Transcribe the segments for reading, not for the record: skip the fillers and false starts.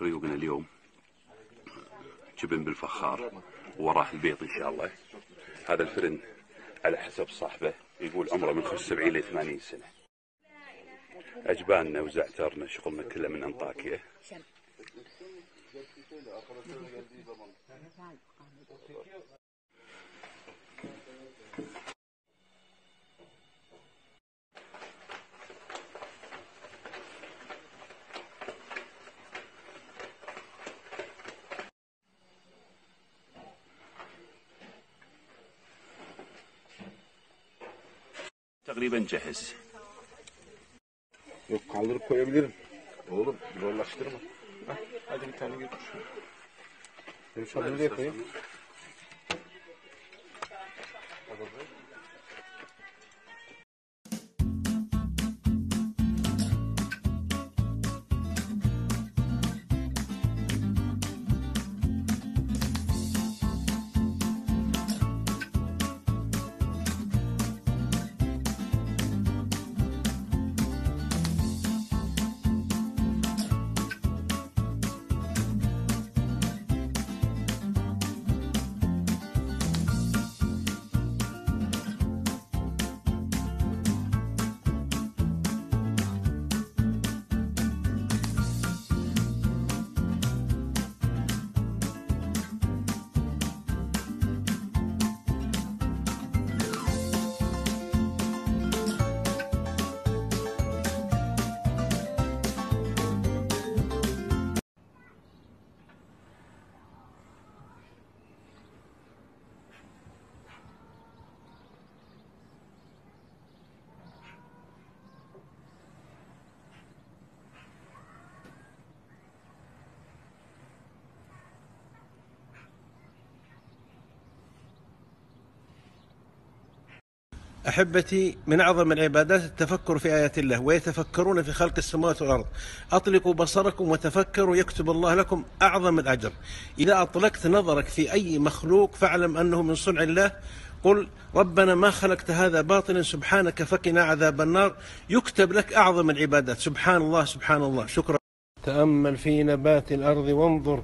ريوقنا اليوم جبن بالفخار وراه البيض إن شاء الله. هذا الفرن على حسب صاحبه يقول عمره من 75 ل 80 سنة. أجباننا وزعترنا شغلنا كله من أنطاكيا. Taqriben cehz. Yok, kaldırıp koyabilirim. Oğlum zorlaştırma. Hadi bir tane götür. Benim şunu nereye koyayım? أحبتي، من أعظم العبادات التفكر في آيات الله، ويتفكرون في خلق السماوات والأرض. أطلقوا بصركم وتفكروا يكتب الله لكم أعظم الأجر. إذا أطلقت نظرك في أي مخلوق فاعلم أنه من صنع الله. قل ربنا ما خلقت هذا باطلا سبحانك فقنا عذاب النار. يكتب لك أعظم العبادات. سبحان الله سبحان الله. شكرا. تأمل في نبات الأرض وانظر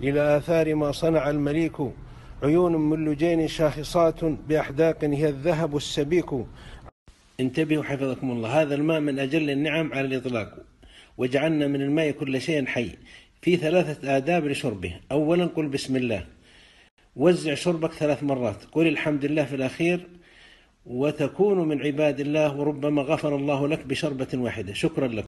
إلى آثار ما صنع المليك. عيون من لجين شاخصات بأحداق هي الذهب السبيك. انتبهوا حفظكم الله، هذا الماء من أجل النعم على الإطلاق. وجعلنا من الماء كل شيء حي. في 3 آداب لشربه. أولا قل بسم الله، وزع شربك 3 مرات، قل الحمد لله في الأخير، وتكون من عباد الله وربما غفر الله لك بشربة واحدة. شكرا لكم.